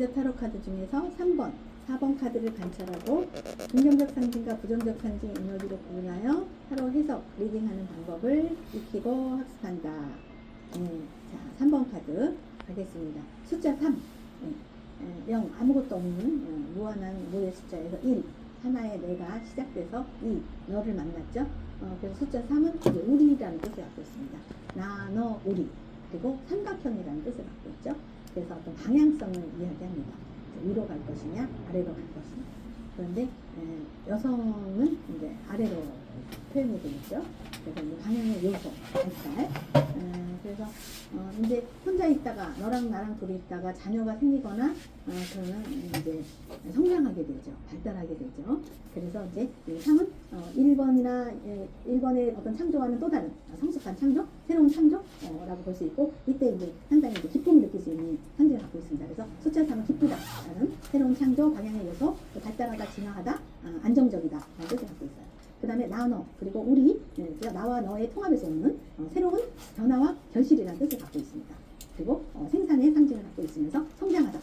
레이저 타로 카드 중에서 3번, 4번 카드를 관찰하고 긍정적 상징과 부정적 상징 에너지로 구분하여 타로 해석, 리딩하는 방법을 익히고 학습한다. 자, 3번 카드 가겠습니다. 숫자 3. 0, 아무것도 없는 무한한 무의 숫자에서 1, 하나의 내가 시작돼서 2, 너를 만났죠. 그래서 숫자 3은 이제 우리라는 뜻을 갖고 있습니다. 나, 너, 우리. 그리고 삼각형이라는 뜻을 갖고 있죠. 그래서 어떤 방향성을 이야기합니다. 위로 갈 것이냐, 아래로 갈 것이냐. 그런데 여성은 이제 아래로 표현이 되겠죠. 그래서 이제 방향의 요소, 발달. 그래서 이제 혼자 있다가 너랑 나랑 둘이 있다가 자녀가 생기거나 그러면 이제 성장하게 되죠. 발달하게 되죠. 그래서 이제 이 3은 1번의 어떤 창조와는 또 다른 성숙한 창조, 새로운 창조라고 볼 수 있고, 이때 이제 상당히 이제 기쁨을 느낄 수 있는 상징을 갖고 있습니다. 그래서 숫자 3은 기쁘다라는 새로운 창조, 방향의 요소, 발달하다, 진화하다, 안정적이다라는 뜻을 갖고 있어요. 그 다음에 나, 너, 그리고 우리, 나와 너의 통합에서 오는 새로운 변화와 결실이라는 뜻을 갖고 있습니다. 그리고 생산의 상징을 갖고 있으면서 성장하다,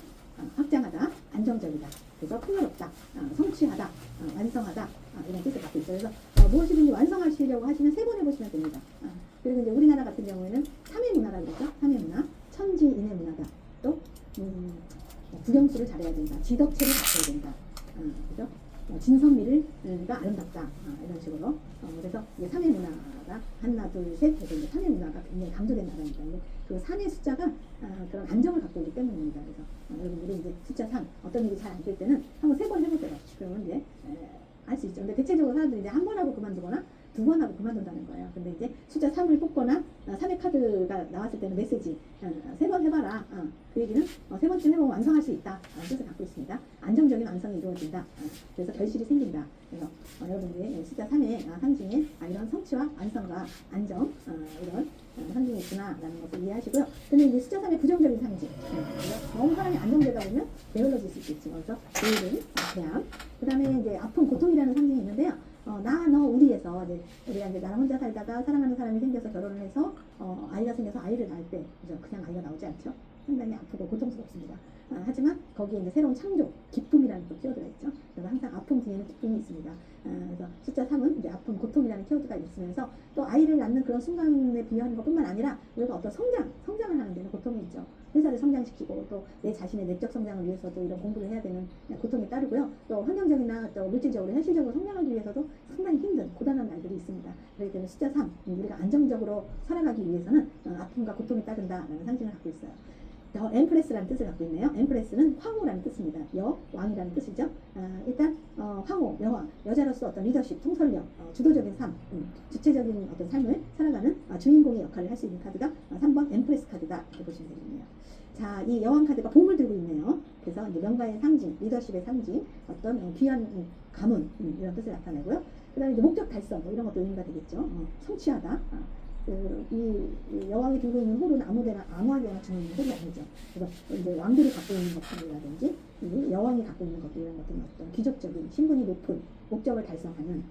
확장하다, 안정적이다, 그래서 풍요롭다, 성취하다, 완성하다, 이런 뜻을 갖고 있어요. 그래서 무엇이든지 완성하시려고 하시면 3번 해보시면 됩니다. 그리고 이제 우리나라 같은 경우에는 3의 문화라고 그러죠. 3의 문화, 천지인의 문화다. 또 국영수를 잘해야 된다, 지덕체를 갖춰야 된다, 그죠? 진선미가 아름답다, 이런 식으로. 그래서 이제 3의 문화가 하나, 둘, 셋 해서 이제 3의 문화가 굉장히 강조된 나라입니다. 근데 그 3의 숫자가 그런 안정을 갖고 있기 때문입니다. 그래서 여러분들이 이제 숫자 3 어떤 일이 잘 안 될 때는 한번 3번 해보세요. 그러면 이제 할 수 있죠. 근데 대체적으로 사람들이 이제 한 번 하고 그만두거나 2번 하고 그만둔다는 거예요. 근데 이제 숫자 3을 뽑거나 3의 카드가 나왔을 때는 메시지 3번 해봐라. 그 얘기는 3번째 해보면 완성할 수 있다, 뜻을 갖고 있습니다. 안정적인 완성이 이루어진다. 그래서 결실이 생긴다. 그래서 여러분들이 숫자 3의 상징에 이런 성취와 완성과 안정, 이런 상징이 있구나라는 것을 이해하시고요. 근데 이제 숫자 3의 부정적인 상징, 너무 사람이 안정되다 보면 게을러질 수 있겠죠. 그래서 게으름, 대항, 그 다음에 이제 아픔, 고통이라는 상징이 있는데요. 나, 너, 우리에서 우리가 이제 나랑 혼자 살다가 사랑하는 사람이 생겨서 결혼을 해서 아이가 생겨서 아이를 낳을 때 그냥 아이가 나오지 않죠. 상당히 아프고 고통스럽습니다. 하지만 거기에 이제 새로운 창조, 기쁨이라는 또 키워드가 있죠. 그래서 항상 아픔 뒤에는 기쁨이 있습니다. 그래서 숫자 3은 이제 아픔, 고통이라는 키워드가 있으면서 또 아이를 낳는 그런 순간에 비유하는 것뿐만 아니라 우리가 어떤 성장을 하는 데는 고통이 있죠. 회사를 성장시키고 또 내 자신의 내적 성장을 위해서도 이런 공부를 해야 되는 고통이 따르고요. 또 환경적이나 또 물질적으로 현실적으로 성장하기 위해서도 상당히 힘든 고단한 날들이 있습니다. 그렇기 때문에 숫자 3, 우리가 안정적으로 살아가기 위해서는 아픔과 고통이 따른다라는 상징을 갖고 있어요. 더 엠프레스라는 뜻을 갖고 있네요. 엠프레스는 황후라는 뜻입니다. 왕이라는 뜻이죠. 일단 황후, 여왕, 여자로서 어떤 리더십, 통솔력, 주도적인 삶, 주체적인 어떤 삶을 살아가는 주인공의 역할을 할 수 있는 카드가 3번 엠프레스 카드다, 이렇게 보시면 되겠네요. 자, 이 여왕 카드가 봄을 들고 있네요. 그래서 이제 명가의 상징, 리더십의 상징, 어떤 귀한 가문, 이런 뜻을 나타내고요. 그 다음에 이제 목적 달성, 이런 것도 의미가 되겠죠. 성취하다. 이 여왕이 들고 있는 홀은 아무하게나 주는 홀이 아니죠. 그래서 이제 왕들이 갖고 있는 것들이라든지 이 여왕이 갖고 있는 것들, 이런 것들은 어떤 귀족적인 신분이 높은 목적을 달성하는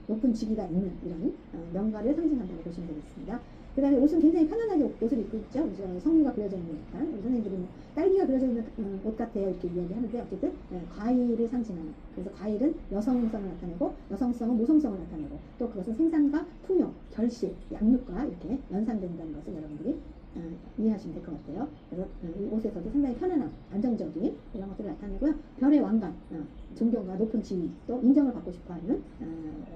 높은 직위가 있는 이런 명가를 상징한다고 보시면 되겠습니다. 그 다음에 옷은 굉장히 편안하게 옷을 입고 있죠. 성류가 그려져 있는 듯한, 우리 선생님들이 딸기가 그려져 있는 옷 같아요, 이렇게 이야기하는데, 어쨌든 과일을 상징하는, 그래서 과일은 여성성을 나타내고 여성성은 모성성을 나타내고 또 그것은 생산과 풍요, 결실, 양육과 이렇게 연상된다는 것을 여러분들이 이해하시면 될 것 같아요. 그래서 이 옷에서도 상당히 편안함, 안정적인 이런 것들을 나타내고요. 별의 왕관, 존경과 높은 지위, 또 인정을 받고 싶어하는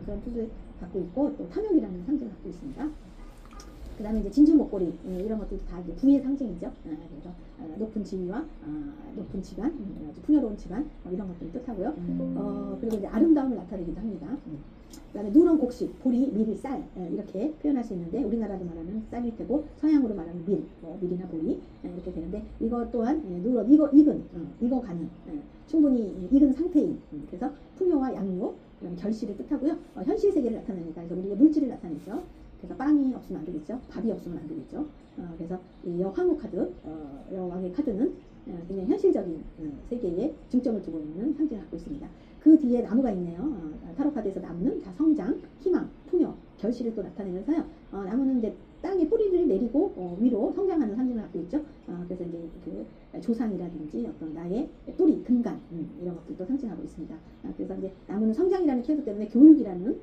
그런 뜻을 갖고 있고, 또 탐욕이라는 상징을 갖고 있습니다. 그 다음에 이제 진주 목걸이, 이런 것들도 다 이제 부의 상징이죠. 그래서 높은 지위와 높은 집안, 아주 풍요로운 집안, 이런 것들을 뜻하고요. 그리고 이제 아름다움을 나타내기도 합니다. 그 다음에 누런 곡식, 보리, 밀, 쌀, 이렇게 표현할 수 있는데, 우리나라로 말하면 쌀일 테고 서양으로 말하면 밀, 밀이나 보리, 이렇게 되는데, 이거 또한 누런, 익어가는, 충분히 익은 상태인, 그래서 풍요와 양육, 결실을 뜻하고요. 현실 세계를 나타내니까, 그래서 우리가 물질을 나타내죠. 그래서 빵이 없으면 안 되겠죠. 밥이 없으면 안 되겠죠. 그래서 이 여황후 카드, 여왕의 카드는 굉장히 현실적인 세계에 중점을 두고 있는 상징을 갖고 있습니다. 그 뒤에 나무가 있네요. 타로 카드에서 나무는 다 성장, 희망, 풍요, 결실을 또 나타내면서요. 나무는 이제 땅에 뿌리를 내리고 위로 성장하는 상징을 갖고 있죠. 그래서 이제 그 조상이라든지 어떤 나의 뿌리, 근간 이런 것들도 상징하고 있습니다. 그래서 이제 나무는 성장이라는 키워드 때문에 교육이라는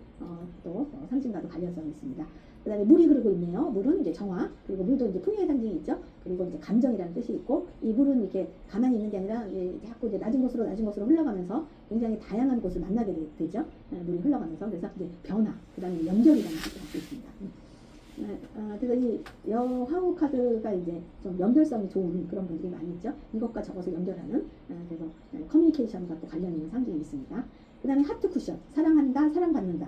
또 상징과도 관련성이 있습니다. 그 다음에 물이 흐르고 있네요. 물은 이제 정화, 그리고 물도 이제 풍요의 상징이 있죠. 그리고 이제 감정이라는 뜻이 있고, 이 물은 이렇게 가만히 있는 게 아니라 자꾸 이제 낮은 곳으로 흘러가면서 굉장히 다양한 곳을 만나게 되죠. 물이 흘러가면서. 그래서 이제 변화, 그 다음에 연결이라는 뜻을 갖고 있습니다. 그래서 이 여화호 카드가 이제 좀 연결성이 좋은 그런 분들이 많이 있죠. 이것과 저것을 연결하는, 그래서 커뮤니케이션과 또 관련 있는 상징이 있습니다. 그 다음에 하트 쿠션, 사랑한다, 사랑받는다,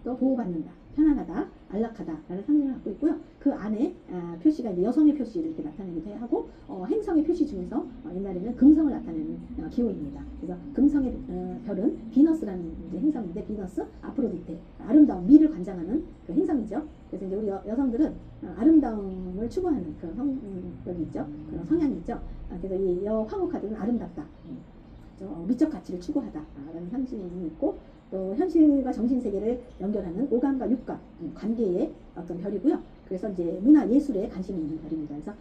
또 보호받는다, 편안하다, 안락하다 라는 상징을 갖고 있고요. 그 안에 표시가 이제 여성의 표시를 이렇게 나타내기도 하고, 행성의 표시 중에서 옛날에는 금성을 나타내는 기호입니다. 그래서 금성의 별은 비너스라는 이제 행성인데, 비너스, 아프로디테, 아름다움, 미를 관장하는 그 행성이죠. 그래서 이제 우리 여성들은 아름다움을 추구하는 그런 성격이 있죠. 그런 성향이 있죠. 그래서 이 여황호 카드는 아름답다, 미적 가치를 추구하다라는 상징이 있고, 또 현실과 정신 세계를 연결하는 오감과 육감, 관계의 어떤 별이고요. 그래서 이제 문화 예술에 관심이 있는 별입니다. 그래서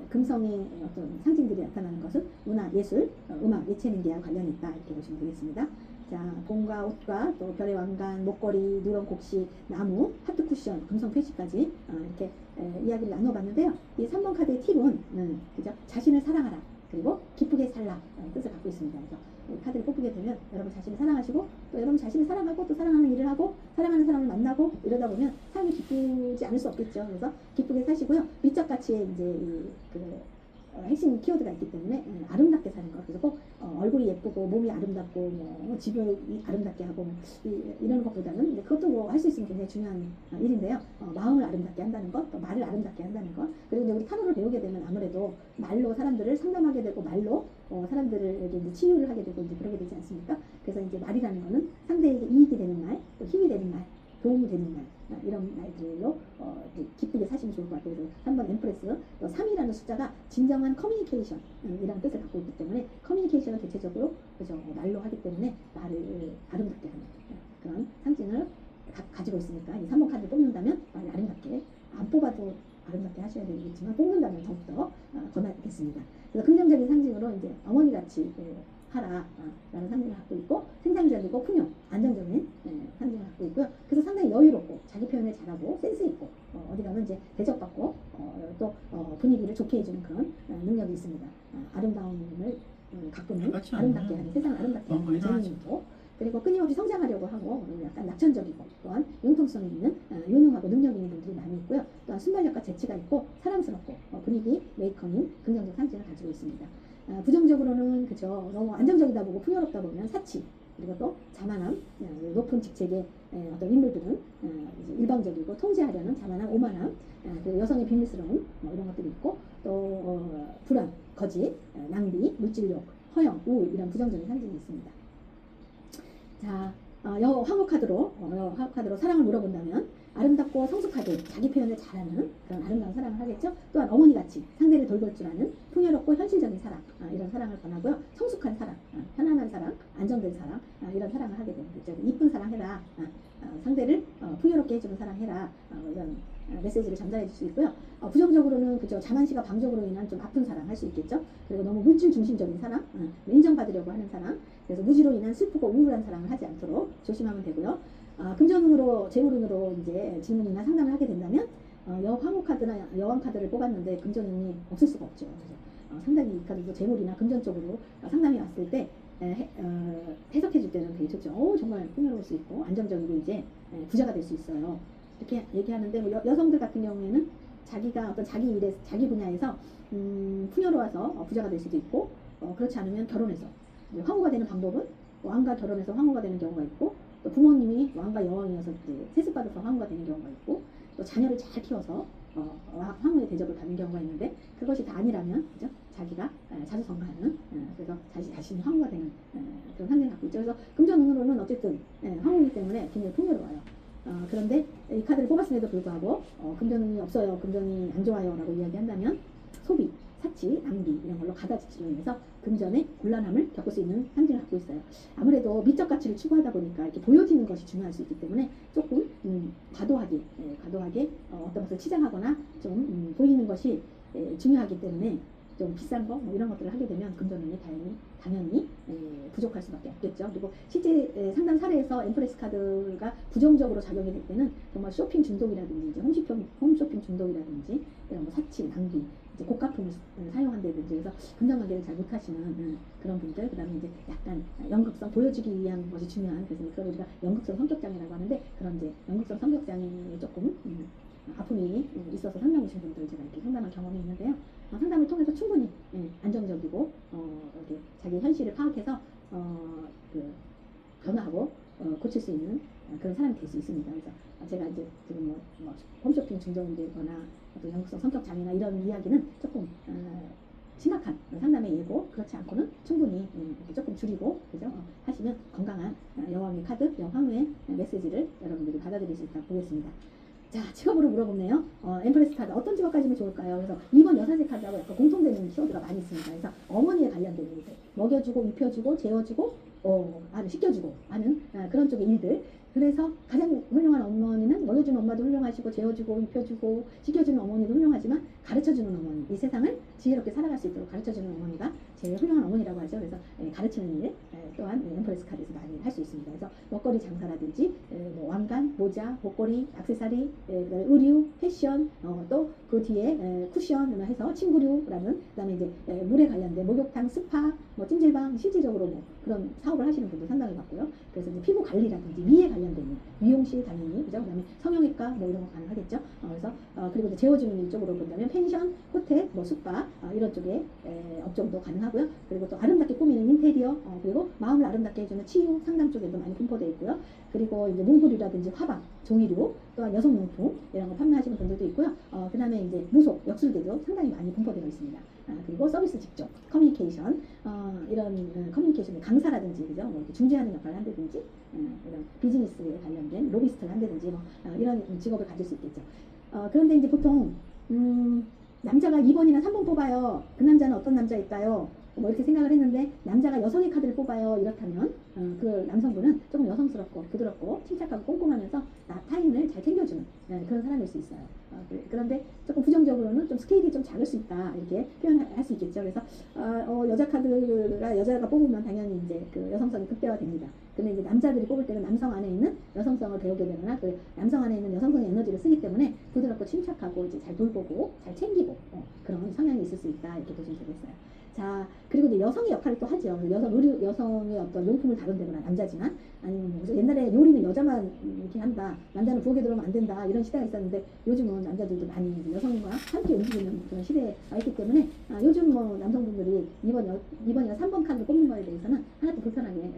금성의 어떤 상징들이 나타나는 것은 문화 예술, 음악, 예체능계와 관련이 있다 이렇게 보시면 되겠습니다. 자, 봄과 옷과 또 별의 왕관, 목걸이, 누런 곡식, 나무, 하트 쿠션, 금성 표시까지 이렇게 이야기를 나눠봤는데요. 이 3번 카드의 팁은 그죠? 자신을 사랑하라, 그리고 기쁘게 살라 뜻을 갖고 있습니다. 그래서 이 카드를 뽑게 되면 여러분 자신을 사랑하시고, 또 여러분 자신을 사랑하고, 또 사랑하는 일을 하고, 사랑하는 사람을 만나고, 이러다 보면 삶이 기쁘지 않을 수 없겠죠. 그래서 기쁘게 사시고요. 미적 가치에 이제 핵심 키워드가 있기 때문에 아름답게 사는 거. 그래서 꼭 얼굴이 예쁘고 몸이 아름답고 뭐 집을 아름답게 하고 이런 것보다는 이제 그것도 뭐 할 수 있으면 굉장히 중요한 일인데요. 마음을 아름답게 한다는 것, 또 말을 아름답게 한다는 것. 그리고 이제 우리 타로를 배우게 되면 아무래도 말로 사람들을 상담하게 되고, 말로 사람들에게 이제 치유를 하게 되고 이제 그러게 되지 않습니까? 그래서 이제 말이라는 거는 상대에게 이익이 되는 말, 또 힘이 되는 말, 도움이 되는 말, 이런 말들로 기쁘게 사시면 좋을 것 같아요. 그래서 3번 엠프레스, 또 3이라는 숫자가 진정한 커뮤니케이션 이라는 뜻을 갖고 있기 때문에, 커뮤니케이션은 대체적으로 그죠, 말로 하기 때문에 말을 아름답게 하는 그런 상징을 가지고 있으니까, 이 3번 카드를 뽑는다면 말을 아름답게, 안 뽑아도 아름답게 하셔야 되겠지만 뽑는다면 더욱더 권하겠습니다. 그래서 긍정적인 상징으로 이제 어머니같이 하라 라는 상징을 갖고 있고, 생산적이고 풍요, 안정적인 상징을 갖고 있고요. 그래서 상당히 여유롭고 자기 표현을 잘하고 센스 있고, 어디 가면 이제 대접받고 또 분위기를 좋게 해주는 그런 능력이 있습니다. 아름다움을 가꾸는, 아름답게 하는, 세상을 아름답게 하는 재능이 있고, 그리고 끊임없이 성장하려고 하고 약간 낙천적이고, 또한 융통성이 있는 유능하고 능력 있는 분들이 많이 있고요. 또한 순발력과 재치가 있고 사랑스럽고 분위기 메이커인 긍정적 상징을 가지고 있습니다. 부정적으로는 그죠, 너무 안정적이다 보고 풍요롭다 보면 사치, 그리고 또 자만함, 높은 직책의 어떤 인물들은 이제 일방적이고 통제하려는 자만함, 오만함, 그리고 여성의 비밀스러움 이런 것들이 있고, 또 불안, 거짓, 낭비, 물질욕, 허영, 우울 이런 부정적인 상징이 있습니다. 자, 황후 카드로 사랑을 물어본다면 아름답고 성숙하게 자기 표현을 잘하는 그런 아름다운 사랑을 하겠죠. 또한 어머니같이 상대를 돌볼 줄 아는 풍요롭고 현실적인 사랑, 이런 사랑을 권하고요. 성숙한 사랑, 편안한 사랑, 안정된 사랑, 이런 사랑을 하게 됩니다. 이쁜 사랑해라, 상대를 풍요롭게 해주는 사랑해라, 이런 메시지를 전달해 줄 수 있고요. 부정적으로는 그죠, 자만시가 방적으로 인한 좀 아픈 사랑 할 수 있겠죠. 그리고 너무 물질 중심적인 사랑, 인정받으려고 하는 사랑, 그래서 무지로 인한 슬프고 우울한 사랑을 하지 않도록 조심하면 되고요. 금전운으로, 재물운으로 이제 질문이나 상담을 하게 된다면 여황호 카드나 여왕 카드를 뽑았는데 금전운이 없을 수가 없죠. 그래서 상당히 이 카드도 재물이나 금전 쪽으로 상담이 왔을 때 해석해 줄 때는 되게 좋죠. 정말 풍요로울 수 있고 안정적이고 이제 부자가 될 수 있어요. 이렇게 얘기하는데, 뭐 여성들 같은 경우에는 자기가 어떤 자기 일에, 자기 분야에서 풍요로워서 부자가 될 수도 있고, 그렇지 않으면 결혼해서 황후가 되는 방법은 왕과 결혼해서 황후가 되는 경우가 있고, 또 부모님이 왕과 여왕이어서 세습받아서 황후가 되는 경우가 있고, 또 자녀를 잘 키워서 황후의 대접을 받는 경우가 있는데, 그것이 다 아니라면 그죠? 자기가 자수성가하는, 그래서 자신이 황후가 되는 그런 상징을 갖고 있죠. 그래서 금전운으로는 어쨌든 황후이기 때문에 굉장히 풍요로워요. 그런데 이 카드를 뽑았음에도 불구하고 금전운이 없어요, 금전이 안 좋아요 라고 이야기한다면 소비, 사치, 사치, 낭비 이런 걸로 가다지치로 인해서 금전의 곤란함을 겪을 수 있는 상징을 갖고 있어요. 아무래도 미적 가치를 추구하다 보니까 이렇게 보여지는 것이 중요할 수 있기 때문에 조금 과도하게 어떤 것을 치장하거나 좀 보이는 것이 중요하기 때문에 좀 비싼 거 뭐 이런 것들을 하게 되면 금전운이 당연히 부족할 수밖에 없겠죠. 그리고 실제 상담 사례에서 엠프레스 카드가 부정적으로 작용이 될 때는 정말 쇼핑 중독이라든지 이제 홈쇼핑 중독이라든지 이런 뭐 사치, 낭비, 이제 고가품을 사용한다든지 그래서 금전 관계를 잘 못하시는 그런 분들, 그다음에 이제 약간 연극성 보여주기 위한 것이 중요한, 그래서 그걸 우리가 연극성 성격장애라고 하는데 그런 이제 연극성 성격장애에 조금 아픔이 있어서 상담 오신 분들 제가 이렇게 상담한 경험이 있는데요. 상담을 통해서 충분히 안정적이고 이렇게 자기 현실을 파악해서 변화하고 고칠 수 있는 그런 사람이 될 수 있습니다. 그래서 제가 이제 지금 뭐 홈쇼핑 중독이거나 어떤 연극성 성격 장애나 이런 이야기는 조금 심각한 상담의 예고, 그렇지 않고는 충분히 이렇게 조금 줄이고 그죠? 하시면 건강한 여왕의 카드, 여왕의 메시지를 여러분들이 받아들일 수 있다고 보겠습니다. 자, 직업으로 물어보네요. 엠프레스 카드 어떤 직업 가지면 좋을까요? 그래서 2번 여사제 카드하고 약간 공통되는 키워드가 많이 있습니다. 그래서 어머니에 관련된 일들, 먹여주고 입혀주고 재워주고 시켜주고 하는 그런 쪽의 일들. 그래서 가장 훌륭한 어머니는 먹여주는 엄마도 훌륭하시고 재워주고 입혀주고 시켜주는 어머니도 훌륭하지만 가르쳐주는 어머니, 이 세상을 지혜롭게 살아갈 수 있도록 가르쳐주는 어머니가 제일 훌륭한 어머니라고 하죠. 그래서 가르치는 일 또한 엠프레스 카드에서 많이 할 수 있습니다. 그래서 먹거리 장사라든지 뭐 왕관, 모자, 목걸이, 액세서리, 의류, 패션, 또 그 뒤에 쿠션 해서 침구류라는, 그다음에 이제 물에 관련된 목욕탕, 스파, 뭐 찜질방, 실질적으로 뭐 그런 사업을 하시는 분도 상당히 많고요. 그래서 이제 피부 관리라든지 미에 관련된 일, 미용실 당연히 그죠. 그다음에 성형외과 뭐 이런 거 가능하겠죠. 그래서 그리고 이제 재워주는 일 쪽으로 본다면 펜션, 호텔, 뭐 숙박 이런 쪽에 업종도 가능하고요. 그리고 또 아름답게 꾸미는 인테리어, 그리고 마음을 아름답게 해주는 치유 상담 쪽에도 많이 분포되어 있고요. 그리고 이제 문구류라든지 화방, 종이류, 또한 여성용품 이런 거 판매하시는 분들도 있고요. 그 다음에 이제 무속, 역술계도 상당히 많이 분포되어 있습니다. 그리고 서비스 직종, 커뮤니케이션, 이런 커뮤니케이션 강사라든지 그죠? 뭐 이렇게 중재하는 역할을 한다든지 이런 비즈니스에 관련된 로비스트를 한다든지 뭐 이런 직업을 가질 수 있겠죠. 그런데 이제 보통 남자가 2번이나 3번 뽑아요. 그 남자는 어떤 남자일까요? 뭐 이렇게 생각을 했는데 남자가 여성의 카드를 뽑아요. 이렇다면 그 남성분은 조금 여성스럽고 부드럽고 침착하고 꼼꼼하면서 타인을 잘 챙겨주는 그런 사람일 수 있어요. 그런데 조금 부정적으로는 좀 스케일이 좀 작을 수 있다 이렇게 표현할 수 있겠죠. 그래서 여자 카드가 여자가 뽑으면 당연히 이제 그 여성성이 극대화됩니다. 근데 이제 남자들이 뽑을 때는 남성 안에 있는 여성성을 배우게 되거나 그 남성 안에 있는 여성성의 에너지를 쓰기 때문에 부드럽고 침착하고 이제 잘 돌보고 잘 챙기고 그런 성향이 있을 수 있다 이렇게 보시면 되겠어요. 자, 그리고 이제 여성의 역할을 또 하죠. 여성의 어떤 용품을 다룬다거나 남자지만, 아니면 뭐 옛날에 요리는 여자만 이렇게 한다, 남자는 부엌에 들어오면 안 된다 이런 시대가 있었는데 요즘은 남자들도 많이 여성과 함께 움직이는 그런 시대에 와 있기 때문에 요즘 뭐 남성분들이 2번이나 3번 카드를 뽑는 거에 대해서는 하나도 불편하게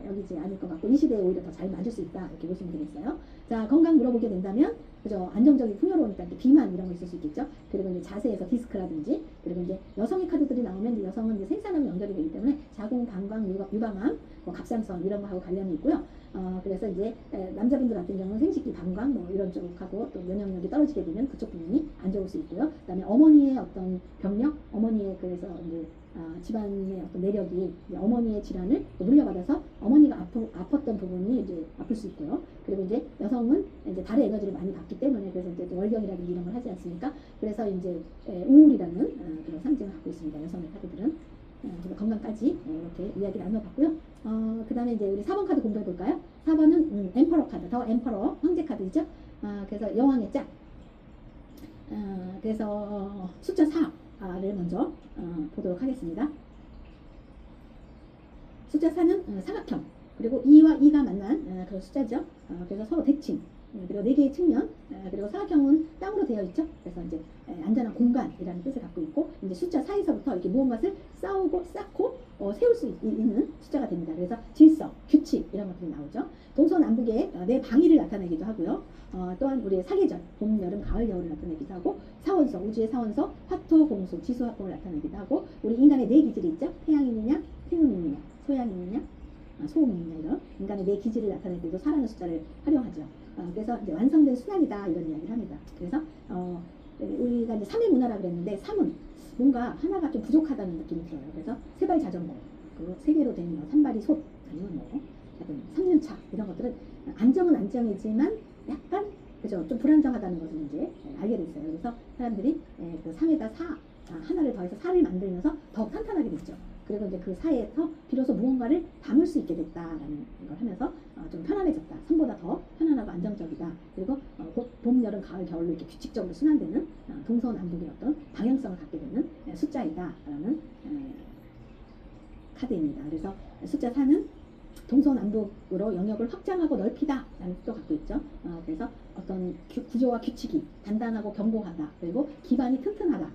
여기지 않을 것 같고 이 시대에 오히려 더 잘 맞을 수 있다 이렇게 보시면 되겠어요. 자, 건강 물어보게 된다면 그죠, 안정적인 풍요로우니까 비만 이런 거 있을 수 있겠죠. 그리고 이제 자세에서 디스크라든지, 그리고 이제 여성의 카드들이 나오면 이제 여성은 이제 생산하고 연결이 되기 때문에 자궁, 방광, 유방암, 뭐 갑상선 이런 거하고 관련이 있고요. 그래서 이제 남자분들 같은 경우는 생식기, 방광 뭐 이런 쪽하고 또 면역력이 떨어지게 되면 그쪽 부분이 안 좋을 수 있고요. 그다음에 어머니의 어떤 병력, 어머니의 그래서 이제 집안의 어떤 내력이 이제 어머니의 질환을 물려받아서 어머니가 아팠던 부분이 이제 아플 수 있고요. 그리고 이제 여성은 이제 달의 에너지를 많이 받기 때문에 그래서 이제 월경이라든지 이런 걸 하지 않습니까? 그래서 이제 우울이라는 그런 상징을 갖고 있습니다. 여성의 카드들은. 그래서 건강까지 이렇게 이야기 나눠봤고요. 그 다음에 이제 우리 4번 카드 공부해 볼까요? 4번은 엠퍼러 카드, 더 엠퍼러 황제 카드죠. 그래서 여왕의 짝. 그래서 숫자 4를 먼저 보도록 하겠습니다. 숫자 4는 사각형, 그리고 2와 2가 만난 그런 숫자죠. 그래서 서로 대칭, 그리고 4개의 측면, 그리고 사각형은 땅으로 되어 있죠. 그래서 이제 안전한 공간이라는 뜻을 갖고 있고, 이제 숫자 4에서부터 이렇게 무언가를 쌓고 세울 수 있는 숫자가 됩니다. 그래서 질서, 규칙 이런 것들이 나오죠. 동서남북의 내 방위를 나타내기도 하고요. 또한 우리의 사계절, 봄, 여름, 가을, 겨울을 나타내기도 하고, 사원서, 우주의 사원서, 화토, 공수, 지수화법을 나타내기도 하고, 우리 인간의 4기질이 있죠. 태양인이냐, 태음인이냐, 소양인이냐, 소음인이냐, 이런 인간의 4기질을 나타낼 때도 4라는 숫자를 활용하죠. 그래서 이제 완성된 순환이다 이런 이야기를 합니다. 그래서 우리가 이제 3의 문화라 그랬는데 3은 뭔가 하나가 좀 부족하다는 느낌이 들어요. 그래서 세발 자전거, 그리고 세 개로 된 뭐 산발이 솥, 아니면 뭐 3년차 이런 것들은 안정은 안정이지만 약간 그죠, 좀 불안정하다는 것을 이제 알게 됐어요. 그래서 사람들이 그 3에다 4 하나를 더해서 4를 만들면서 더 탄탄하게 됐죠. 그리고 이제 그 사이에서 비로소 무언가를 담을 수 있게 됐다라는 걸 하면서 좀 편안해졌다. 3보다 더 편안하고 안정적이다. 그리고 봄, 여름, 가을, 겨울로 이렇게 규칙적으로 순환되는 동서남북의 어떤 방향성을 갖게 되는 숫자이다라는 카드입니다. 그래서 숫자 4는 동서남북으로 영역을 확장하고 넓히다 라는 뜻도 갖고 있죠. 그래서 어떤 구조와 규칙이 단단하고 견고하다. 그리고 기반이 튼튼하다.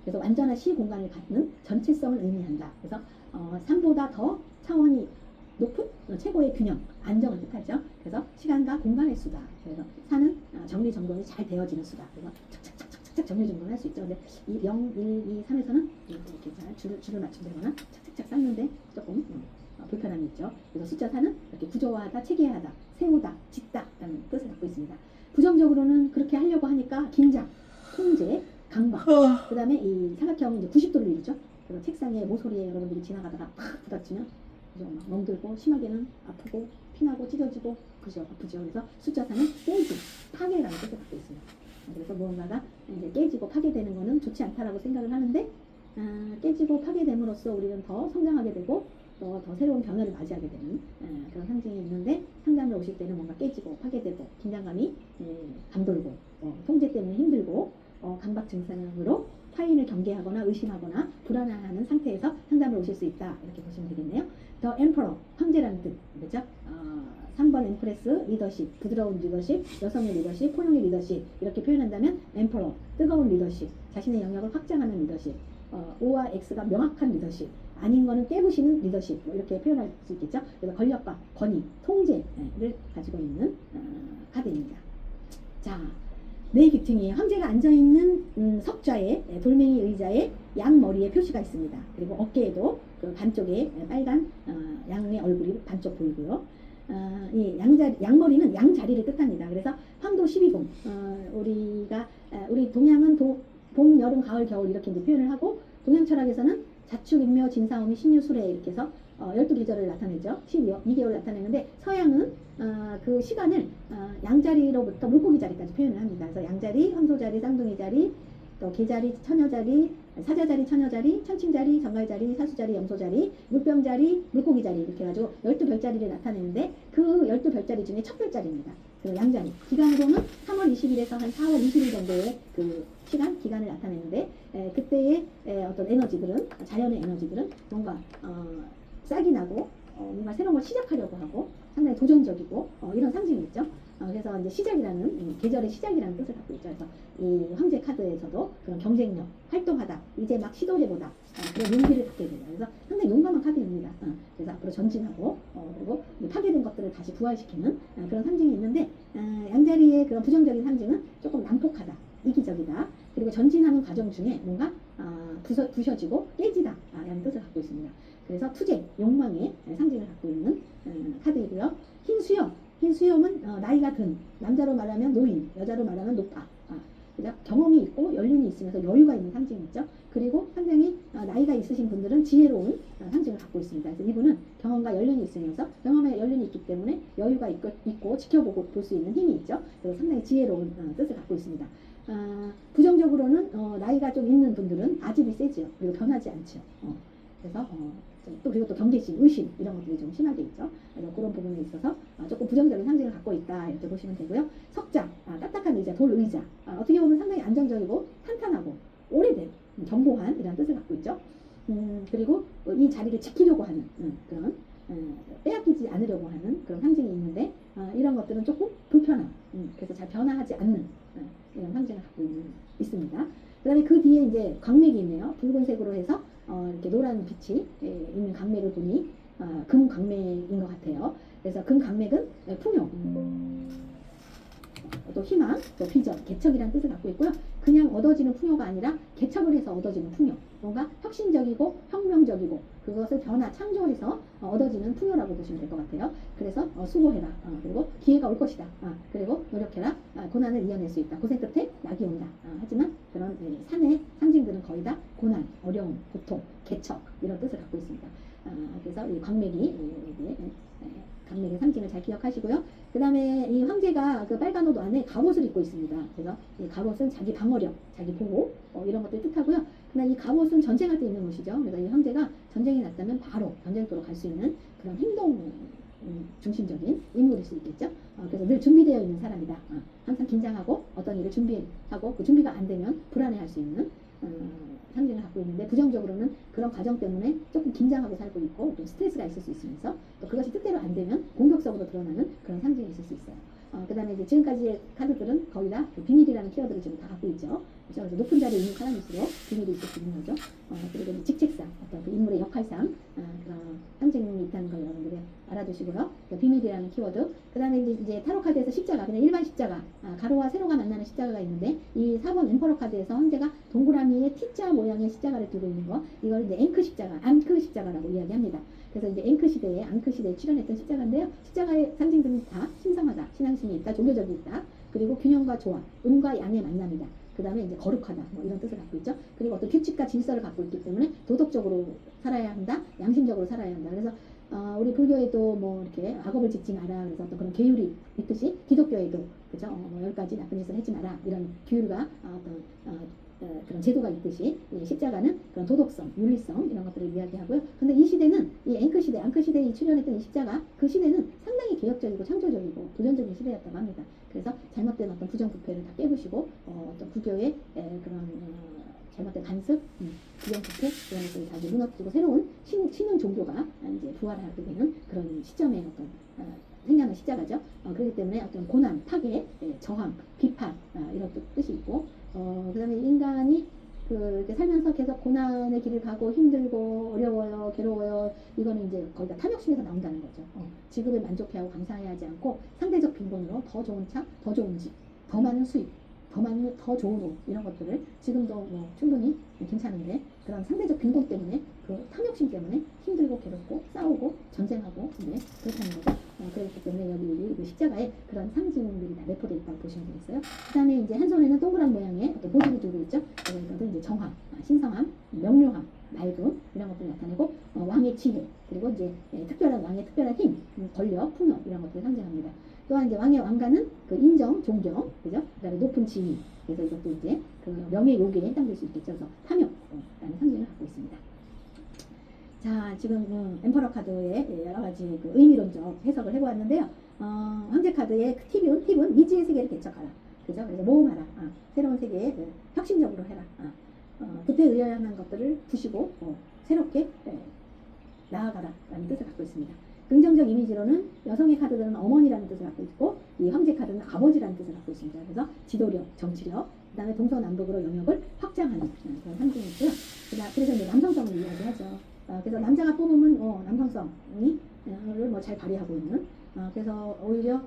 그래서 완전한 시 공간을 갖는 전체성을 의미한다. 그래서 3보다 더 차원이 높은 최고의 균형, 안정을 뜻하죠. 그래서 시간과 공간의 수다. 그래서 4는 정리정돈이 잘 되어지는 수다. 그래서 착착착착착 정리정돈을 할 수 있죠. 근데 이 0, 1, 2, 3에서는 이렇게 잘 줄을 맞춘다거나 착착착 쌓는데 조금 불편함이 있죠. 그래서 숫자 4는 이렇게 구조화하다, 체계화하다, 세우다, 짓다 라는 뜻을 갖고 있습니다. 부정적으로는 그렇게 하려고 하니까 긴장, 통제, 강박, 그 다음에 이 삼각형은 이제 90도를 이루죠. 그래서 책상에 모서리에 여러분들이 지나가다가 팍 부닥치면 그죠? 막 멍들고 심하게는 아프고 피나고 찢어지고 그죠? 아프죠. 그래서 숫자 4는 깨지, 파괴라는 뜻을 갖고 있습니다. 그래서 무언가가 이제 깨지고 파괴되는 것은 좋지 않다라고 생각을 하는데 깨지고 파괴됨으로써 우리는 더 성장하게 되고 더 새로운 변화를 맞이하게 되는 그런 상징이 있는데 상담을 오실 때는 뭔가 깨지고 파괴되고 긴장감이 감돌고 통제 때문에 힘들고 강박 증상으로 타인을 경계하거나 의심하거나 불안해하는 상태에서 상담을 오실 수 있다 이렇게 보시면 되겠네요. 더 엠퍼러 황제라는 뜻 그렇죠? 3번 엠프레스 리더십 부드러운 리더십 여성의 리더십 포용의 리더십 이렇게 표현한다면 엠퍼러 뜨거운 리더십 자신의 영역을 확장하는 리더십 O와 X가 명확한 리더십 아닌 거는 깨부시는 리더십 뭐 이렇게 표현할 수 있겠죠. 그래서 권력과 권위, 통제를 가지고 있는 카드입니다. 자, 네 귀퉁이에 황제가 앉아있는 석좌에 돌멩이 의자에 양머리에 표시가 있습니다. 그리고 어깨에도 그 반쪽에 빨간 양의 얼굴이 반쪽 보이고요. 이 양머리는 양자리를 뜻합니다. 그래서 황도 12궁 우리 동양은 봄, 여름, 가을, 겨울 이렇게 이제 표현을 하고 동양 철학에서는 자축, 인묘, 진사오미, 신유, 수레 이렇게 해서 12계절을 나타내죠. 12개월을 나타내는데 서양은 그 시간을 양자리로부터 물고기 자리까지 표현을 합니다. 그래서 양자리, 황소자리, 쌍둥이 자리, 또 개자리, 처녀자리, 사자자리, 처녀자리, 천칭자리, 정갈자리, 사수자리, 염소자리, 물병자리, 물고기자리 이렇게 해가지고 12별자리를 나타내는데 그 12별자리 중에 첫 별자리입니다. 그 양자리 기간으로는 3월 20일에서 한 4월 20일 정도의 그 기간을 나타내는데 그때의 어떤 에너지들은 자연의 에너지들은 뭔가 싹이 나고 뭔가 새로운 걸 시작하려고 하고 상당히 도전적이고 이런 상징이 있죠. 그래서 이제 시작이라는 계절의 시작이라는 뜻을 갖고 있죠. 그래서 이 황제 카드에서도 그런 경쟁력, 활동하다, 이제 막 시도해보다 그런 용기를 갖게 돼요. 그래서 상당히 용감한 카드입니다. 그래서 앞으로 전진하고 그리고 파괴된 것들을 다시 부활시키는 그런 상징이 있는데 양자리의 그런 부정적인 상징은 조금 난폭하다, 이기적이다. 그리고 전진하는 과정 중에 뭔가 부셔지고 깨지다 라는 뜻을 갖고 있습니다. 그래서 투쟁, 욕망의 상징을 갖고 있는 카드이고요. 흰 수염은 나이가 든 남자로 말하면 노인, 여자로 말하면 노파. 그죠? 경험이 있고 연륜이 있으면서 여유가 있는 상징이 있죠. 그리고 상당히 나이가 있으신 분들은 지혜로운 상징을 갖고 있습니다. 그래서 이분은 경험과 연륜이 있으면서 경험에 연륜이 있기 때문에 여유가 있고 지켜보고 볼 수 있는 힘이 있죠. 그래서 상당히 지혜로운 뜻을 갖고 있습니다. 부정적으로는 나이가 좀 있는 분들은 아집이 세지요. 그리고 변하지 않죠. 그래서 또 그리고 또 경계심, 의심 이런 것들이 좀 심하게 있죠. 그래서 그런 부분에 있어서 조금 부정적인 상징을 갖고 있다 이렇게 보시면 되고요. 석장, 딱딱한 의자, 돌 의자 어떻게 보면 상당히 안정적이고 탄탄하고 오래된 견고한 이런 뜻을 갖고 있죠. 그리고 이 자리를 지키려고 하는 그런 빼앗기지 않으려고 하는 그런 상징이 있는데 이런 것들은 조금 불편함, 그래서 잘 변화하지 않는 이런 상징을 갖고 있습니다. 그 다음에 그 뒤에 이제 광맥이 있네요. 붉은색으로 해서 이렇게 노란 빛이 있는 강맥을 보니 금 강맥인 것 같아요. 그래서 금 강맥은 풍요. 또 희망, 또 비전, 개척이라는 뜻을 갖고 있고요. 그냥 얻어지는 풍요가 아니라 개척을 해서 얻어지는 풍요. 뭔가 혁신적이고 혁명적이고 그것을 변화, 창조해서 얻어지는 풍요라고 보시면 될 것 같아요. 그래서 수고해라. 그리고 기회가 올 것이다. 그리고 노력해라. 고난을 이겨낼 수 있다. 고생 끝에 낙이 온다. 하지만 그런 산의 상징들은 거의 다 고난, 어려움, 고통, 개척 이런 뜻을 갖고 있습니다. 그래서 이 광맥이 강맥의 상징을 잘 기억하시고요. 그 다음에 이 황제가 그 빨간 옷 안에 갑옷을 입고 있습니다. 그래서 이 갑옷은 자기 방어력, 자기 보호 이런 것들 뜻하고요. 그러나 이 갑옷은 전쟁할 때 입는 옷이죠. 그래서 이 황제가 전쟁이 났다면 바로 전쟁터로 갈 수 있는 그런 행동 중심적인 인물일 수 있겠죠. 그래서 늘 준비되어 있는 사람이다. 항상 긴장하고 어떤 일을 준비하고 그 준비가 안 되면 불안해할 수 있는 상징을 갖고 있는데 부정적으로는 그런 과정 때문에 조금 긴장하고 살고 있고 좀 스트레스가 있을 수 있으면서 또 그것이 뜻대로 안 되면 공격적으로 드러나는 그런 상징이 있을 수 있어요. 그 다음에 이제 지금까지의 카드들은 거의 다 비밀이라는 키워드를 지금 다 갖고 있죠. 그래서 높은 자리에 있는 사람일수록 비밀이 있을 수 있는 거죠. 그리고 이제 직책상, 어떤 그 인물의 역할상 그런 상징이 있다는 걸 여러분들이 알아두시고요. 비밀이라는 키워드. 그 다음에 이제 타로 카드에서 십자가, 그냥 일반 십자가, 가로와 세로가 만나는 십자가가 있는데 이 4번 엠퍼러 카드에서 황제가 동그라미의 T자 모양의 십자가를 들고 있는 거, 이걸 이제 앵크 십자가, 앙크 십자가라고 이야기합니다. 그래서 이제 앵크 시대에, 앙크 시대에 출현했던 십자가인데요. 십자가의 상징들은 다 신성하다, 신앙심이 있다, 종교적이 있다, 그리고 균형과 조화, 음과 양의 만남이다. 그 다음에 이제 거룩하다, 뭐 이런 뜻을 갖고 있죠. 그리고 어떤 규칙과 질서를 갖고 있기 때문에 도덕적으로 살아야 한다, 양심적으로 살아야 한다. 그래서 우리 불교에도 뭐 이렇게 악업을 짓지 마라, 그래서 어떤 그런 계율이 있듯이 기독교에도 그죠, 뭐 10가지 나쁜 짓을 하지 마라, 이런 규율과 그런 제도가 있듯이 이 십자가는 그런 도덕성, 윤리성 이런 것들을 이야기하고요. 근데 이 시대는 이 앵크 시대, 앙크 시대에 출현했던 이 십자가, 그 시대는 상당히 개혁적이고 창조적이고 도전적인 시대였다고 합니다. 그래서 잘못된 어떤 부정부패를 다 깨부시고 어떤 구교의 그런 잘못된 간섭, 부정부패 이런 것들이 다 무너뜨리고 새로운 신흥 종교가 이제 부활하게 되는 그런 시점에 어떤 생겨난 십자가죠. 그렇기 때문에 어떤 고난, 파괴, 저항, 비판 이런 뜻이 있고, 그 다음에 인간이 이렇게 살면서 계속 고난의 길을 가고 힘들고 어려워요, 괴로워요. 이거는 이제 거의 다 탐욕심에서 나온다는 거죠. 지금에 만족해하고 감사해하지 않고 상대적 빈곤으로 더 좋은 차, 더 좋은 집, 더 많은 수입, 더 좋은 옷 이런 것들을 지금도 뭐 충분히 괜찮은데 그런 상대적 빈곤 때문에 그 탐욕심 때문에 힘들고 괴롭고 싸우고 전쟁하고 그렇다는 거죠. 그렇기 때문에 여기 그 십자가에 그런 상징들이 다 내포되어 있다고 보시면 되겠어요. 그 다음에 이제 한 손에는 동그란 모양의 어떤 보직을 들고 있죠. 이것은 이제 정함, 신성함, 명료함, 맑음 이런 것들을 나타내고 왕의 지혜, 그리고 이제 특별한 왕의 특별한 힘, 권력, 풍요 이런 것들을 상징합니다. 또한 이제 왕의 왕관은 그 인정, 존경, 그죠? 그다음에 높은 지위. 그래서 이것도 이제 그 명예 요기에 해당될 수 있겠죠. 그래서 탐욕라는 상징을 갖고 있습니다. 자, 지금 엠퍼러 카드의 여러 가지 그 의미론적 해석을 해보았는데요. 황제 카드의 그 팁은 미지의 세계를 개척하라. 그죠? 그래서 모험하라. 새로운 세계에 혁신적으로 해라. 그때 의연한 것들을 부시고 새롭게 나아가라. 라는 뜻을 갖고 있습니다. 긍정적 이미지로는 여성의 카드들은 어머니라는 뜻을 갖고 있고 이 황제 카드는 아버지라는 뜻을 갖고 있습니다. 그래서 지도력, 정치력, 그 다음에 동서남북으로 영역을 확장하는 그런 상징이 있고요. 그래서 이제 남성성을 이야기하죠. 그래서 남자가 뽑으면 남성성이 뭐 잘 발휘하고 있는 그래서 오히려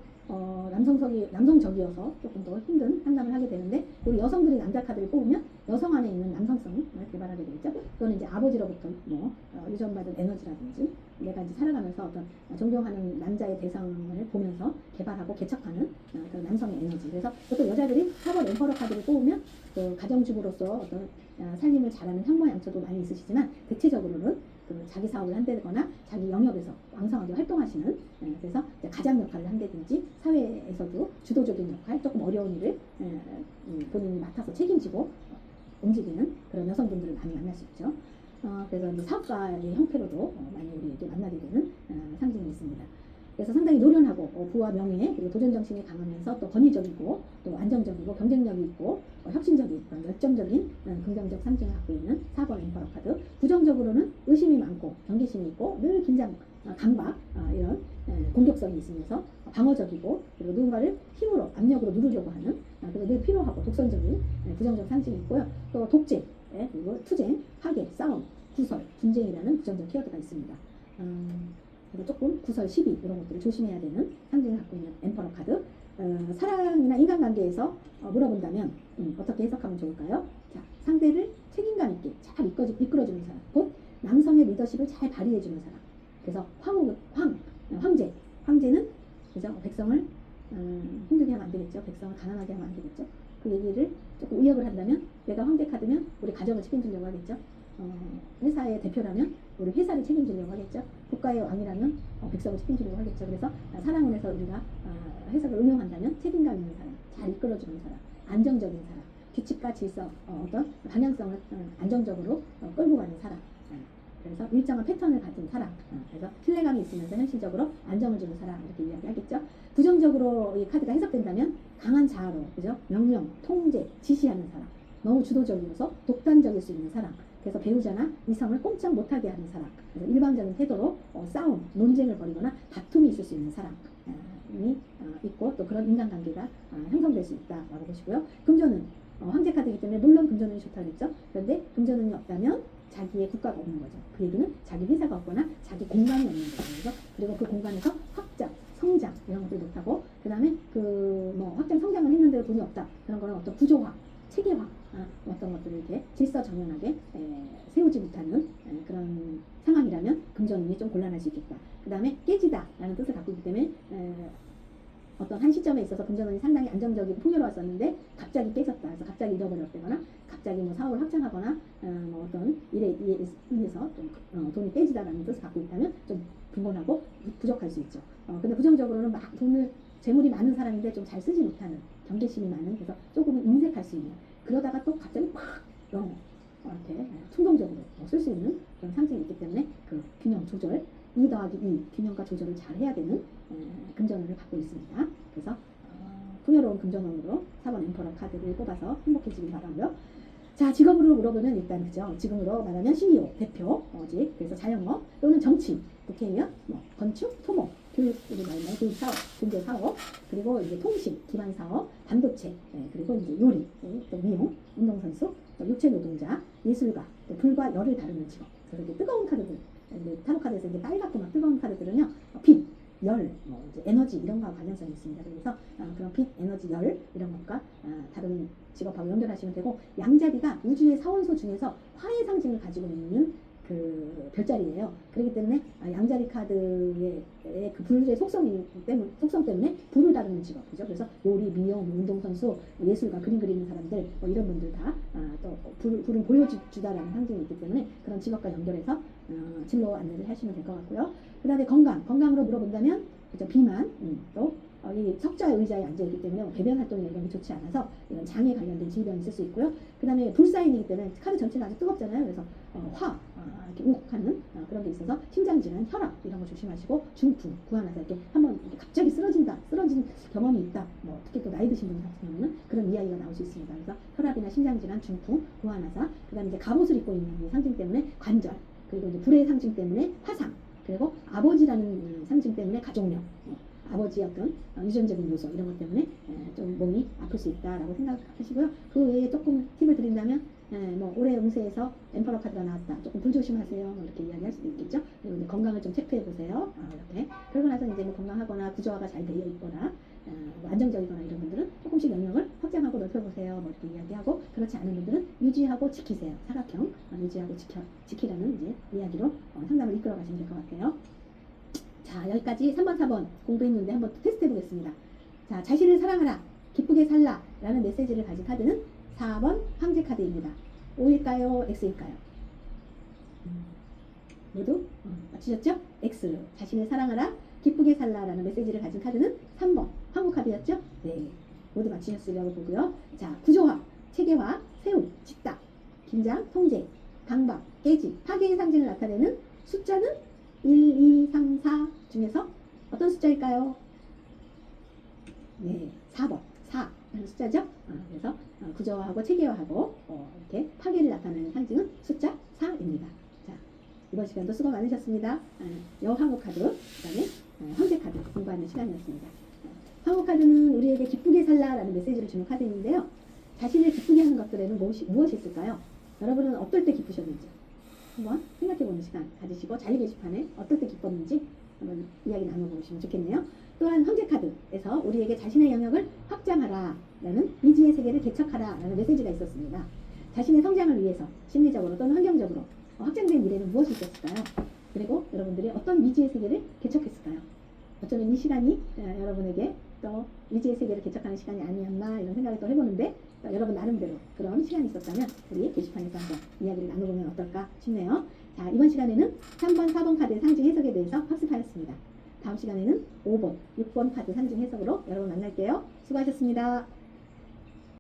남성적이어서 조금 더 힘든 상담을 하게 되는데 우리 여성들이 남자 카드를 뽑으면 여성 안에 있는 남성성을 개발하게 되겠죠. 그거는 이제 아버지로부터 뭐 유전받은 에너지라든지 내가 이제 살아가면서 어떤 존경하는 남자의 대상을 보면서 개발하고 개척하는 그런 남성의 에너지. 그래서 보통 여자들이 4번 엠퍼러 카드를 뽑으면 그 가정주부로서 어떤 살림을 잘하는 현모양처도 많이 있으시지만 대체적으로는 그 자기 사업을 한다거나 자기 영역에서 왕성하게 활동하시는 그래서 가장 역할을 한다든지 사회에서도 주도적인 역할, 조금 어려운 일을 본인이 맡아서 책임지고 움직이는 그런 여성분들을 많이 만날 수 있죠. 그래서 이제 사업가의 형태로도 많이 우리에게 만나게 되는 상징이 있습니다. 그래서 상당히 노련하고 부와 명예 그리고 도전 정신이 강하면서 또 권위적이고 또 안정적이고 경쟁력이 있고 혁신적인 그런 열정적인 긍정적 상징을 갖고 있는 4번 엠퍼러 카드. 부정적으로는 의심이 많고 경계심이 있고 늘 긴장, 강박 이런 공격성이 있으면서 방어적이고 그리고 누군가를 힘으로 압력으로 누르려고 하는 그래서 늘 피로하고 독선적인 부정적 상징이 있고요. 또 독재 그리고 투쟁, 파괴, 싸움, 구설, 분쟁이라는 부정적 키워드가 있습니다. 그래서 조금 구설, 시비 이런 것들을 조심해야 되는 상징을 갖고 있는 엠퍼러 카드. 사랑이나 인간관계에서 물어본다면 어떻게 해석하면 좋을까요? 자, 상대를 책임감 있게 잘 이끌어주는 사람, 곧 남성의 리더십을 잘 발휘해주는 사람. 그래서 황제는 그죠? 백성을 힘들게 하면 안 되겠죠. 백성을 가난하게 하면 안 되겠죠. 그 얘기를 조금 의역을 한다면, 내가 황제 카드면 우리 가정을 책임지려고 하겠죠. 회사의 대표라면 우리 회사를 책임지려고 하겠죠. 국가의 왕이라면 백성을 책임지려고 하겠죠. 그래서 사랑운에서 우리가 해석을 응용한다면 책임감 있는 사람, 잘 이끌어주는 사람, 안정적인 사람, 규칙과 질서, 어떤 방향성을 안정적으로 끌고 가는 사람. 그래서 일정한 패턴을 가진 사람. 그래서 신뢰감이 있으면서 현실적으로 안정을 주는 사람, 이렇게 이야기하겠죠. 부정적으로 이 카드가 해석된다면 강한 자아로, 그죠? 명령, 통제, 지시하는 사람. 너무 주도적이어서 독단적일 수 있는 사람. 그래서 배우자나 이성을 꼼짝 못하게 하는 사람. 그래서 일방적인 태도로 싸움, 논쟁을 벌이거나 다툼이 있을 수 있는 사람이 있고, 또 그런 인간관계가 형성될 수 있다라고 보시고요. 금전은 황제 카드이기 때문에 물론 금전운이 좋다고 했죠. 그런데 금전운이 없다면 자기의 국가가 없는 거죠. 그 얘기는 자기 회사가 없거나 자기 공간이 없는 거죠. 그리고 그 공간에서 확장, 성장 이런 것들 못하고, 그 다음에 확장 성장을 했는데도 돈이 없다. 그런 거는 어떤 구조화, 체계화, 어떤 것들을 이렇게 질서정연하게 세우지 못하는 그런 상황이라면 금전운이 좀 곤란할 수 있겠다. 그 다음에 깨지다라는 뜻을 갖고 있기 때문에 어떤 한 시점에 있어서 금전운이 상당히 안정적이고 풍요로웠었는데 갑자기 깨졌다. 그래서 갑자기 잃어버렸다거나 갑자기 사업을 확장하거나 어떤 일에 의해서 좀 돈이 깨지다라는 뜻을 갖고 있다면 좀 빈곤하고 부족할 수 있죠. 근데 부정적으로는 막 재물이 많은 사람인데 좀 잘 쓰지 못하는, 경계심이 많은, 그래서 조금은 인색할 수 있는, 그러다가 또 갑자기 팍 이렇게 충동적으로 쓸 수 있는 그런 상징이 있기 때문에 그 균형 조절, 2 더하기 2 균형과 조절을 잘 해야 되는 금전운을 갖고 있습니다. 그래서 풍요로운 금전운으로 4번 엠퍼러 카드를 뽑아서 행복해지길 바라고요. 자, 직업으로 물어보면 일단 그죠. 지금으로 말하면 CEO, 대표직, 그래서 자영업 또는 정치, 국회의원, 건축, 토목, 교육, 교육 사업, 경제 사업, 그리고 이제 통신, 기반 사업, 반도체, 그리고 이제 요리, 또 미용, 운동선수, 또 육체 노동자, 예술가, 또 불과 열을 다루는 직업. 그래서 이렇게 뜨거운 카드들, 타로 카드에서 이제 빨갛고 막 뜨거운 카드들은요, 빛, 열, 이제 에너지 이런 거와 관련성이 있습니다. 그래서 그런 빛, 에너지, 열 이런 것과 다른 직업하고 연결하시면 되고, 양자리가 우주의 사원소 중에서 화의 상징을 가지고 있는 그 별자리예요. 그렇기 때문에 양자리 카드의 그 불의 속성 때문에 불을 다루는 직업, 그죠? 그래서 요리, 미용, 운동선수, 예술가, 그림 그리는 사람들, 이런 분들 다 또 불은 보여주다라는 상징이 있기 때문에 그런 직업과 연결해서 진로 안내를 하시면 될 것 같고요. 그 다음에 건강으로 물어본다면, 그죠? 비만, 또 이 석자 의자에 앉아있기 때문에 배변 활동이나 이런 게 좋지 않아서 이런 장에 관련된 질병이 있을 수 있고요. 그 다음에 불사인이기 때문에 카드 전체가 아주 뜨겁잖아요. 그래서 이렇게 욱하는 그런 게 있어서 심장질환, 혈압 이런 거 조심하시고, 중풍, 구안하사 이렇게 한번 이렇게 갑자기 쓰러진 경험이 있다. 특히 또 나이 드신 분 같은 경우는 그런 이야기가 나올 수 있습니다. 그래서 혈압이나 심장질환, 중풍, 구안하사, 그 다음에 이제 갑옷을 입고 있는 이 상징 때문에 관절, 그리고 이제 불의 상징 때문에 화상, 그리고 아버지라는 상징 때문에 가족력, 아버지의 어떤 유전적인 요소 이런 것 때문에 좀 몸이 아플 수 있다라고 생각하시고요. 그 외에 조금 팁을 드린다면, 올해 운세에서 엠퍼러 카드가 나왔다. 조금 불조심하세요. 이렇게 이야기할 수도 있겠죠. 그리고 이제 건강을 좀 체크해 보세요. 이렇게. 그러고 나서 이제 건강하거나 구조화가 잘 되어 있거나 안정적이거나 이런 분들은 조금씩 영역을 확장하고 넓혀보세요. 이렇게 이야기하고, 그렇지 않은 분들은 유지하고 지키세요. 사각형 유지하고 지키라는 이제 이야기로 상담을 이끌어 가시면 될 것 같아요. 자, 여기까지 3번, 4번 공부했는데 한번 테스트 해보겠습니다. 자, 자신을 사랑하라, 기쁘게 살라 라는 메시지를 가진 카드는 4번 황제 카드입니다. O일까요? X일까요? 모두 맞추셨죠? X. 자신을 사랑하라, 기쁘게 살라 라는 메시지를 가진 카드는 3번 황후 카드였죠? 네, 모두 맞추셨으리라고 보고요. 자, 구조화, 체계화, 세움, 집다, 긴장, 통제, 강박, 깨지, 파괴의 상징을 나타내는 숫자는 1, 2, 3, 4 중에서 어떤 숫자일까요? 네, 4번 4라는 숫자죠. 그래서 구조화하고 체계화하고 이렇게 파괴를 나타내는 상징은 숫자 4입니다. 자, 이번 시간도 수고 많으셨습니다. 여황후 카드, 그 다음에 황제 카드 공부하는 시간이었습니다. 황후 카드는 우리에게 기쁘게 살라라는 메시지를 주는 카드인데요. 자신을 기쁘게 하는 것들에는 무엇이 있을까요? 여러분은 어떨 때 기쁘셨는지 한번 생각해보는 시간 가지시고, 자유 게시판에 어떨 때 기뻤는지 한번 이야기 나눠보시면 좋겠네요. 또한 황제 카드에서 우리에게 자신의 영역을 확장하라 라는 미지의 세계를 개척하라 라는 메시지가 있었습니다. 자신의 성장을 위해서 심리적으로 또는 환경적으로 확장된 미래는 무엇이 있었을까요? 그리고 여러분들이 어떤 미지의 세계를 개척했을까요? 어쩌면 이 시간이 여러분에게 또 미지의 세계를 개척하는 시간이 아니었나 이런 생각을 또 해보는데, 여러분 나름대로 그런 시간이 있었다면 우리 게시판에서 한번 이야기를 나눠보면 어떨까 싶네요. 자, 이번 시간에는 3번, 4번 카드의 상징 해석에 대해서 학습하였습니다. 다음 시간에는 5번, 6번 카드 상징 해석으로 여러분 만날게요. 수고하셨습니다.